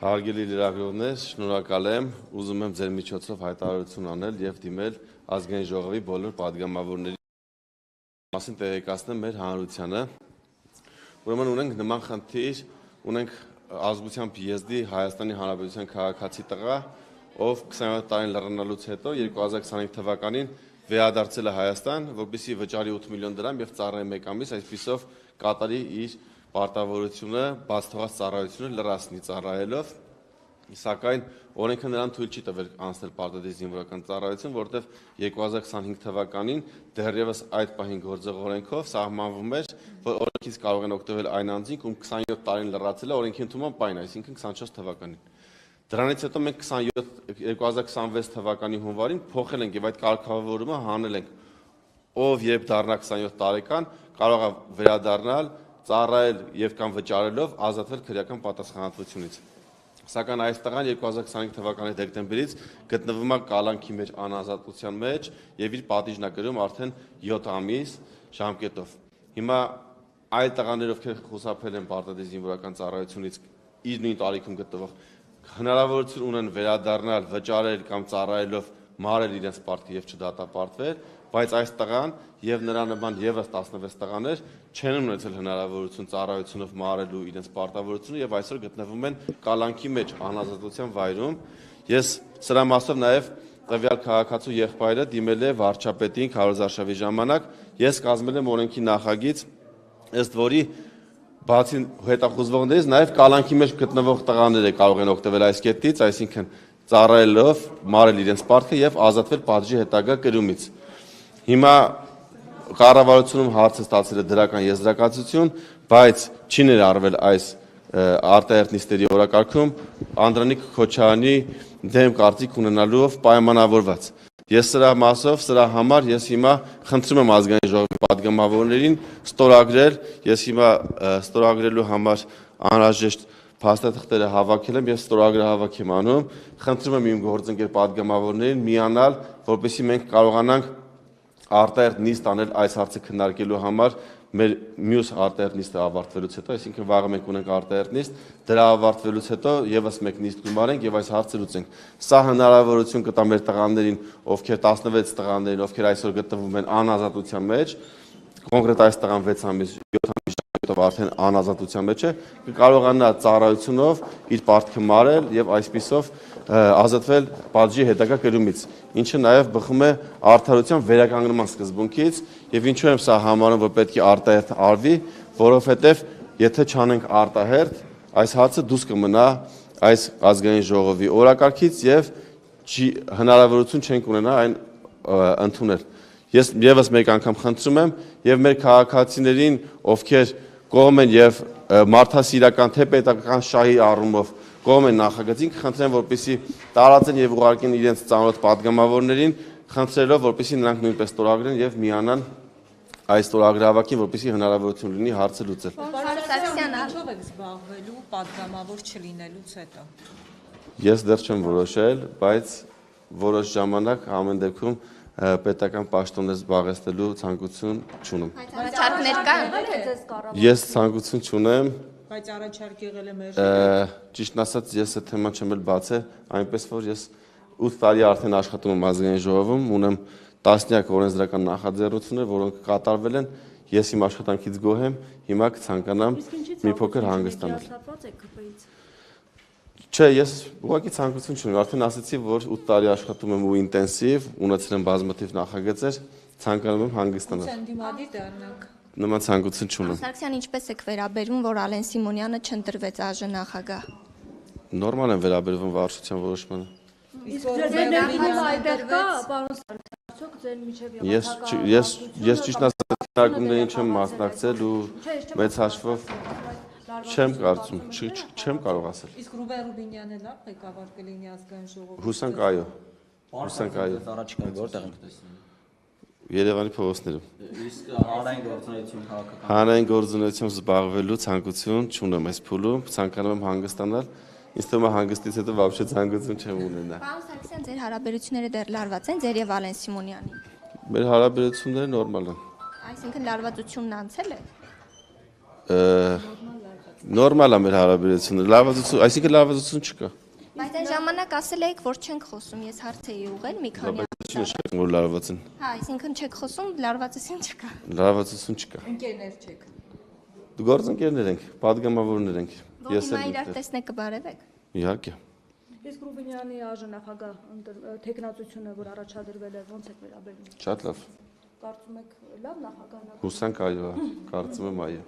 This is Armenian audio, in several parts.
Հարգելի լրագրողներ, շնորհակալ եմ, ուզում եմ ձեր միջոցով հայտարարություն անել եւ դիմել ազգային ժողովի բոլոր падգամավորների մասին տեղեկացնել մեր հանրությանը։ Ուրեմն ունենք նման խնդիր, ունենք ազգությամբ եզդի Հայաստանի Հանրապետության քաղաքացի տղա, ով 27 տարին լռանալուց հետո 2025 թվականին վերադարձել է Հայաստան, որպեսզի վճարի 8 միլիոն դրամ եւ ծառայի 1 ամիս, այսպիսով կատարի իր պարտավորությունը, բաց թողած ծառայությունը լրացնի ծառայելով, սակայն օրենքը նրան թույլ չի տվել անցնել պարտադիր զինվորական ծառայություն, որտեղ 2025 թվականին դեռևս այդ պահին գործող օրենքով սահմանվում էր, որ օրենքից կարող են օգտվել այն անձինք, ում 27 տարին լրացել է օրենքի ընդունման պահին, այսինքն 24 թվականին։ Դրանից հետո մենք 2026 թվականի հունվարին փոխել ենք եւ այդ կարգավորումը հանել ենք, ով երբ դառնա 27 տարեկան, կարող է վերադառնալ, ծառայել եւ կամ վճարելով ազատվել քրեական պատասխանատվությունից։ Սակայն այս տղան 2025 թվականի դեկտեմբերից գտնվում է կալանքի մեջ անազատության մեջ եւ իր պատիժն է կրում արդեն 7 ամիս ժամկետով։ Հիմա այլ տղաներ, ովքեր խուսափել են պարտադիր զինվորական ծառայությունից, իր նույն տարիքում գտնվող հնարավորություն ունեն վերադառնալ, վճարել կամ ծառայելով մարել իրենց պարտքը եւ չդատապարտվել, բայց այս տղան եւ նրա նման եւս 16 տղաներ չեն ունեցել հնարավորություն ծառայությունով մարելու իրենց պարտավորությունը եւ այսօր գտնվում են կալանքի մեջ անազատության վայրում։ Ես սրա մասով նաեւ տվյալ քաղաքացու եղբայրը դիմել է վարչապետին քարոզարշավի ժամանակ, ես կազմել եմ օրենքի նախագիծ, ըստ որի բացի հետախուզվողներից նաև կալանքի մեջ գտնվող տղաները կարող են օգտվել այս կետից, այսինքն ծառայելով մարել իրենց պարտքը եւ ազատվել պատժի հետագա կրումից։ Հիմա կառավարությունում հարցը ստացել է դրական եզրակացություն, բայց չի ներառվել այս արտահերթ նիստերի օրակարգում Անդրանիկ Քոչարյանի դեմ կարծիք ունենալով պայմանավորված։ Ես սրա մասով, սրա համար ես հիմա խնդրում եմ ազգային ժողովի падգամավորներին ստորագրել, ես հիմա ստորագրելու համար անհրաժեշտ փաստաթղթերը հավաքել եմ եւ ստորագրահավաք եմ անում, խնդրում եմ իմ գործընկեր падգամավորներին միանալ, որպեսզի մենք կարողանանք արտահերթ նիստ անել այս հարցը քննարկելու համար մեր մյուս արտահերթ նիստը ավարտվելուց հետո, այսինքն վաղը մենք ունենք արտահերթ նիստ, դրա ավարտվելուց հետո եւս մեկ նիստ գումարենք եւ այս հարցը լուծենք։ Սա հնարավորություն կտա մեր տղաներին, ովքեր 16 տղաներին, ովքեր այսօր գտնվում են անազատության մեջ, կոնկրետ այս տղան 6 ամիս, 7 ամիս ժամկետով արդեն անազատության մեջ է, կկարողանա ծառայությունով իր պարտքը մարել եւ այսպիսով ազատվել պատժի հետագա կրումից, ինչը նաև բխում է արդարության վերականգնման սկզբունքից եւ ինչու եմ սա համարում, որ պետք է արտահերթ արվի, որովհետեւ եթե չանենք արտահերթ, այս հարցը դուրս կմնա այս ազգային ժողովի օրակարգից եւ հնարավորություն չենք ունենա այն ընդունել։ Ես եւս մեկ անգամ խնդրում եմ եւ մեր քաղաքացիներին, ովքեր կողմ են եւ մարդասիրական թե պետական շահի առումով կողմ են նախագծին, խնդրեմ, որպեսզի տարածեն եւ ուղարկեն իրենց ծանոթ падգամավորներին, խնդրելով, որպեսզի նրանք նույնպես ստորագրեն եւ միանան այս ստորագրահավաքին, որպեսզի հնարավորություն լինի հարցը լուծել։ Պարոն Սարգսյան, ինչով եք զբաղվելու падգամավոր չլինելուց հետո։ Ես դեռ չեմ որոշել, բայց որոշ ժամանակ ամեն դեպքում պետական պաշտոններ զբաղեցնելու ցանկություն չունեմ։ Առաջարկներ կան։ Ես ցանկություն չունեմ։ Բայց առաջարկ եղել է մեր Ճիշտն ասած, ես այդ թեման չեմ էլ բացել, այնպես որ ես 8 տարի արդեն աշխատում եմ ազգային ժողովում, ունեմ տասնյակ օրենսդրական նախաձեռնություններ, որոնք կատարվել են, ես իմ աշխատանքից գոհ եմ, հիմա կցանկանամ մի փոքր հանգստանալ։ Չէ, ես ուղղակի ցանկություն չունեմ, արդեն ասացի, որ 8 տարի աշխատում եմ ու ինտենսիվ, ունեցել եմ բազմաթիվ նախագծեր, ցանկանում եմ հանգստանալ։ Ցանդիմադիր դառնանք։ Նման ցանկություն չունեմ։ Սարգսյան, ինչպես եք վերաբերվում, որ Ալեն Սիմոնյանը չընտրվեց ԱԺ նախագահ։ Նորմալ եմ վերաբերվում վարչության որոշմանը։ Իսկ ձեր այդտեղ կա, պարոն Սարգսյան, արդյոք ձեր միջև Ես ճիշտ ասած քննարկումներին չեմ մասնակցել ու մեծ հաշվով չեմ կարծում, չեմ կարող ասել։ Իսկ Ռուբեն Ռուբինյանը լավ ղեկավար կլինի ազգային ժողովում։ Հուսանք այո։ Հուսանք այո։ Առաջիկայում որտեղ ենք տեսնում։ Երևանի փողոցներում։ Իսկ հանրային գործունեություն քաղաքական։ Հանրային գործունեությամբ զբաղվելու ցանկություն չունեմ այս փուլում, ցանկանում եմ հանգստանալ։ Ինձ թվում է հանգստից հետո вообще ցանկություն չեմ ունենա։ Պարոն Սարգսյան, ձեր հարաբերությունները դեռ լարված են ձեր եւ Ալեն Սիմոնյանի։ Մեր հարաբերությունները նորմալ են։ Այսինքն լարվածությունն անցել է։ Նորմալ է մեր հարաբերությունը, լավացություն, այսինքն լավացություն չկա։ Բայց այն ժամանակ ասել եք, որ չենք խոսում, ես հարց էի ուղղել մի քանի Ինչ է որ լավացություն։ Հա, այսինքն չեք խոսում, լարվածություն չկա։ Լավացություն չկա։ Ընկերներ չեք։ Դու գործընկերներ ենք, падգամավորներ ենք։ Որ հիմա իրար տեսնեք կբարևեք։ Իհարկե։ Իսկ Ռուբինյանի աժնախագահ տեխնացությունը, որ առաջադրվել է, ո՞նց եք վերաբերվում։ Շատ լավ։ Կարծում եք լավ նախագահն է։ Հուսանք այո, կարծում եմ այո։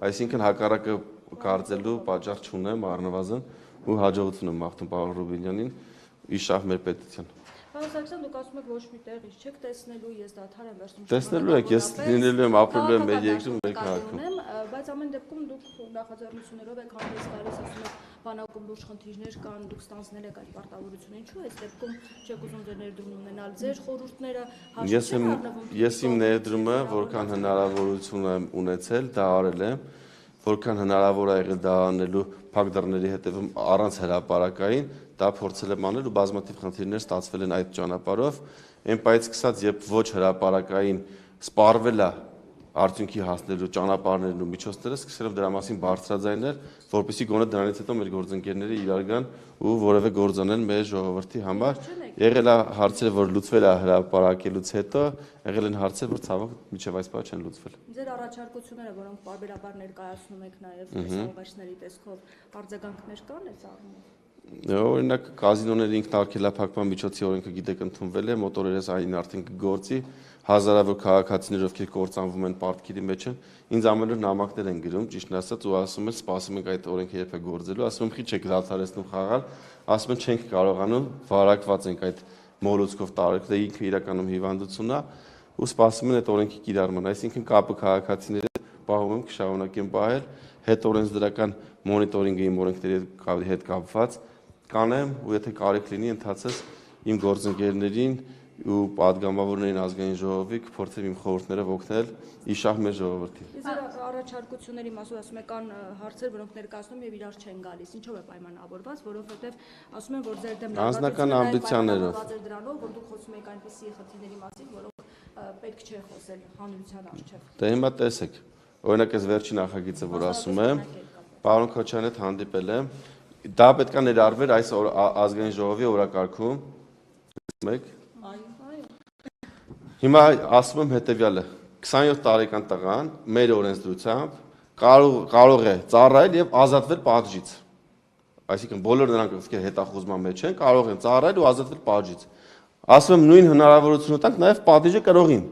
Այսինքն հակառակը կարծելու պատճառ չունեմ առնվազն ու հաջողություն եմ մաղթում պարոն Ռուբինյանին իշահ մեր պետության։ Պարոն Սարգսյան, դուք ասում եք ոչ մի տեղից չեք տեսնելու, ես դադար եմ վերցնում։ Տեսնելու եք, ես լինելու եմ, ապրելու եմ մեր երկրում, մեր քաղաքում։ Բայց ամեն դեպքում դուք նախաձեռնություններով եք հանդես գալիս, ասում եք բանակում լուրջ խնդիրներ կան, դուք ստանձնել եք այդ պարտավորությունը, ինչու այս դեպքում չեք ուզում ձեր ներդրումն ունենալ, ձեր խորհուրդները Ես իմ ներդրումը, որքան հնարավորություն եմ ունեցել, դա արել եմ, որքան հնարավոր է եղել դա անելու փակ դռների հետևում առանց հրապարակային, դա փորձել եմ անել ու բազմաթիվ խնդիրներ ստացվել են այդ ճանապարհով, այն պայից սկսած, երբ ոչ հրապարակային սպառվել է արդյունքի հասնելու ճանապարհներն ու միջոցները, սկսելով դրա մասին բարձրաձայնել, որպեսզի գոնե դրանից հետո մեր գործընկերները իրար գան ու որևէ գործ անեն մեր ժողովրդի համար։ Եղել է հարցեր, որ լուծվել է հրապարակելուց հետո, եղել են հարցեր, որ ցավոք մինչև այս պահ չեն լուծվել։ Ձեր առաջարկությունները, որոնք պարբերաբար ներկայացնում եք նաև լուսավորիչների տեսքով, արձագանքներ կան այս առումով։ Օրինակ կազինոների ինքնարգելափակման միջոցի օրենքը գիտեք ընդունվել է, մոտորերս այն արդեն կգործի, հազարավոր քաղաքացիներ, ովքեր կործանվում են պարտքերի մեջ են, ինձ ամեն օր նամակներ են գրում, ճիշտն ասած, ու ասում են, սպասում ենք այդ օրենքը երբ է գործելու, ասում եմ, խի չեք դադարեցնում խաղալ, ասում են, չենք կարողանում, վարակված ենք այդ մոլուցկով տարեք, դա ինքը իրականում հիվանդություն է, ու սպասում են այդ օրենքի կիրառման, այսինքն կապը քաղաքացիների պահում եմ, կշարունակեմ պահել, հետ օրենսդրական մոնիտորինգը իմ օրենքների հետ կապված կանեմ ու եթե կարիք լինի ընթացած իմ գործընկերներին ու падգամավորներին ազգային ժողովի կփորձեմ իմ խորհուրդներով օգնել իշահ մեր ժողովրդին։ Իսկ առաջարկությունների մասով ասում եք կան հարցեր, որոնք ներկայացնում եւ իրար չեն գալիս։ Ինչով է պայմանավորված, որովհետեւ ասում են, որ ձեր դեմ անձնական ամբիցիաներով դրանով, որ դուք խոսում եք այնպիսի խնդիրների մասին, որոնք պետք չէ խոսել հանրության առջև։ Դե հիմա տեսեք, օրինակ այս վերջին նախագիծը, որ ասում եմ, պարոն Քոչարյանի հետ հանդիպել եմ, դա պետք է ներառվեր այս ազգային ժողովի օրակարգում։ Հիմա ասում եմ հետևյալը 27 տարեկան տղան մեր օրենսդրությամբ կարող է ծառայել եւ ազատվել պատժից։ Այսինքն բոլոր նրանք, ովքեր հետախուզման մեջ են, կարող են ծառայել ու ազատվել պատժից։ Ասում եմ նույն հնարավորությունը տանք նաեւ պատիժը կրողին։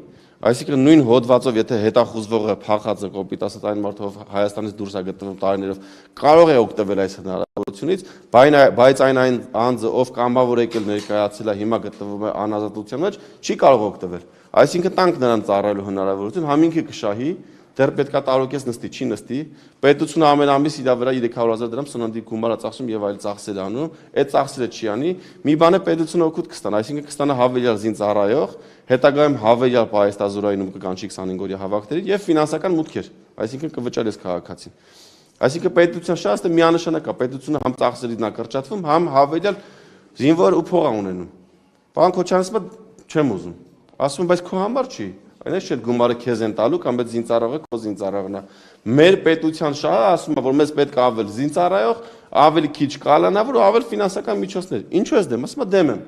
Այսինքն նույն հոդվածով, եթե հետախուզվողը փախած է կոպիտ ասած այն մարդով Հայաստանից դուրս է գտնվում տարիներով, կարող է օգտվել այս հնարավորությունից, բայց այն անձը, ով կամավոր եկել ներկայացել է, հիմա գտնվում է անազատության մեջ, չի կարող օգտվել։ Այսինքն տանք նրան ծառայելու հնարավորություն, համինքը կշահի, դեռ պետքա տարօրկես նստի, չի նստի, պետությունը ամեն ամիս իր վրա 300,000 դրամ սննդի գումար է ծախսում եւ այլ ծախսեր անում, այդ ծախսերը չի անի, մի բան է պետությունը օգուտ կստանա, այսինքն կստանա հավելյալ զինծառայող, հետագայում հավելյալ պահեստազորայինում կկանչի 25-օրյա հավաքների եւ ֆինանսական մուտքեր, այսինքն կվճարես քաղաքացին։ Այսինքն պետության շահը միանշանակ է, պետությունը համ ծախսերից նա կրճատվում, համ հավելյալ զինվոր ու փող ունենում։ Պարոն Քոչարյանը չեմ ուզում։ Ասում եմ, բայց քո համար չի։ Այնպես չէ գումարը քեզ են տալու կամ այդ զինծառայողը քո զինծառայողն է։ Մեր պետության շահը ասում է, որ մեզ պետք է ավել զինծառայող, ավելի քիչ կալանավոր ու ավել ֆինանսական միջոցներ։ Ինչու ես դեմ, ասում եմ դեմ եմ։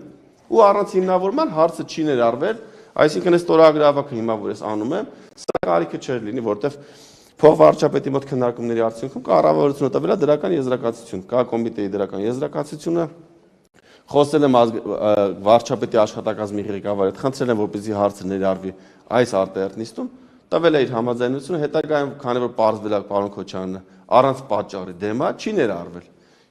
Ու առանց հիմնավորման հարցը չի ներառվել, այսինքն այս ստորագրավակը հիմա որ ես անում եմ, սա կարիքը չէր լինի, որովհետև փոխվարչապետի մոտ քննարկումների արդյունքում կառավարությունը տվել է դրական եզրակացություն, կա կոմիտեի դրական եզրակացությունը, խոսել եմ վարչապետի աշխատակազմի ղեկավարի հետ, խնդրել եմ, որպեսզի հարցը ներառվի այս արտահերթ տվել է իր համաձայնությունը, հետագայում քանի որ պարզվել է պարոն Քոչարյանը առանց պատճառի դեմ է, չի ներառվել։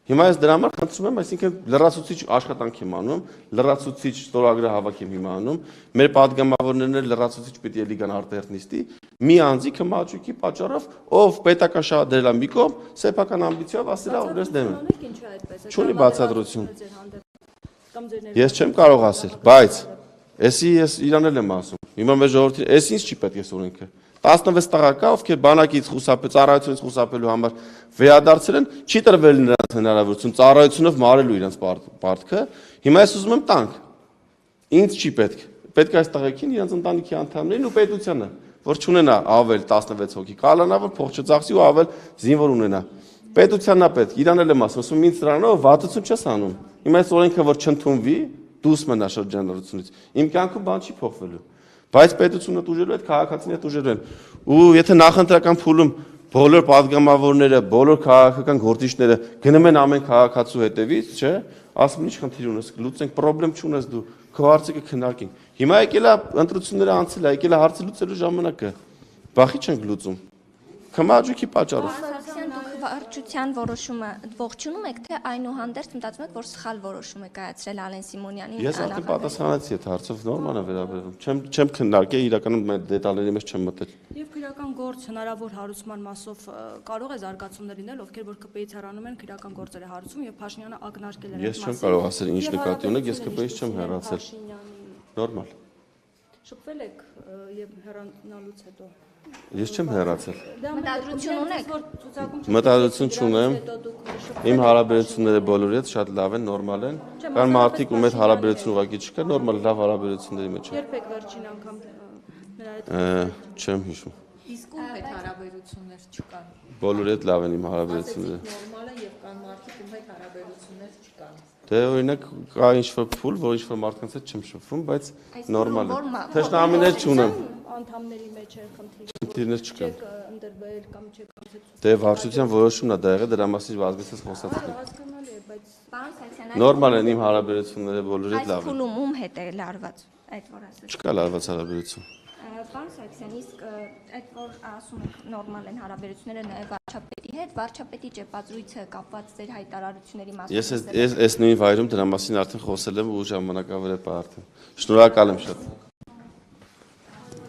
Հիմա ես դրա համար խնդրում եմ, այսինքն լրացուցիչ աշխատանք եմ անում, լրացուցիչ ստորագրահավաք եմ հիմա անում, մեր падգամավորներն լրացուցիչ պիտի էլի գան արտահերթ նիստի, մի անձի քմաճուկի պատճառով, ով պետական շահը դրել է մի կողմ, սեփական ամբիցիայով ասել է, որ ես դեմ եմ։ Չունի բացատրություն։ Ես չեմ կարող ասել, բայց էսի ես իրանել եմ ասում։ Հիմա մեր ժողովրդին, էս ինչ չի պետք է օրենքը։ 16 տղա կա, ովքեր բանակից ծառայությունից խուսափելու համար վերադարձել են, չի տրվել նրանց հնարավորություն ծառայությունով մարելու իրենց պարտքը։ Հիմա ես ուզում եմ տանք։ Ինձ չի պետք։ Պետք է այս տղեկին իրենց ընտանիքի անդամներին ու պետությանը, որ չունենա ավել 16 հոգի կալանավոր, փող չծախսի ու ավել զինվոր ունենա։ Պետությանն է պետք, իրան էլ եմ ասում, ինձ դրանով վատություն չես անում։ Հիմա այս օրենքը որ չընդունվի, դուրս մնա շրջանառությունից։ Իմ կյանքում բան չի փոխվելու։ Բայց պետությունը դուժելու հետ քաղաքացիները դուժելու են։ Ու եթե նախընտրական փուլում բոլոր падգամավորները, բոլոր քաղաքական գործիչները գնում են ամեն քաղաքացու հետևից, չէ՞, ասում ինչ խնդիր ունես, լուծենք, խնդրեմ չունես դու, քո հարցը կքննարկենք։ Հիմա եկել է ընտրությունները անցել, եկել է հարցը լուծելու ժամանակը։ Վախի չենք լուծում։ Քմաջուկի պատճառով։ Սարգսյան, դուք վարչության որոշումը ողջունում եք, թե այնուհանդերձ մտածում եք, որ սխալ որոշում է կայացրել Ալեն Սիմոնյանին։ Ես արդեն պատասխանեցի այդ հարցով, նորմալ է վերաբերվում։ Չեմ քննարկել, իրականում դետալների մեջ չեմ մտել։ Եվ քրական գործ հնարավոր հարուցման մասով կարող է զարգացումներ լինել, ովքեր որ ԿՊ-ից հեռանում են քրական գործերը հարուցում եւ Փաշինյանը ակնարկել է։ Ես չեմ կարող ասել ինչ նկատի ունեք, ես ԿՊ-ից չեմ հեռացել։ Նորմալ։ Շփվել եք եւ հեռանալուց հետո։ Ես չեմ հեռացել։ Մտադրություն ունեք։ Մտադրություն չունեմ։ Իմ հարաբերությունները բոլորի հետ շատ լավ են, նորմալ են։ Կան մարդիկ, ում հետ հարաբերություն ուղղակի չկա, նորմալ լավ հարաբերությունների մեջ են։ Երբ եք վերջին անգամ նրա հետ Չեմ հիշում։ Իսկ ում հետ հարաբերություններ չկան։ Բոլորի հետ լավ են իմ հարաբերությունները։ Նորմալ է եւ կան մարդիկ, ում հետ հարաբերություններ չկան։ Դե օրինակ կա ինչ-որ փուլ, որ ինչ-որ մարդկանց հետ չեմ շփվում, բայց նորմալ է։ Թշնամիներ չունեմ։ անդամների մեջ է խնդիրը։ Խնդիրներ չկան։ Չեք ընդրվել կամ չեք անցել։ Դե վարչության որոշումն է դա եղել, դրա մասին ազգացած խոսած։ Հասկանալի է, բայց Պարոն Սարգսյան, Նորմալ են իմ հարաբերությունները բոլորի հետ այս լավ են։ փուլում ում հետ է լարված այդ որ ասել։ Չկա լարված հարաբերություն։ Պարոն Սարգսյան, իսկ այդ որ ասում եք նորմալ են հարաբերությունները նաև վարչապետի հետ, վարչապետի ճեպազրույցը կապված ձեր հայտարարությունների մասով։ Ես այս նույն վայրում դրա մասին արդեն խոսել եմ ու ժամանակավոր է արդեն։ Շնորհակալ եմ շատ։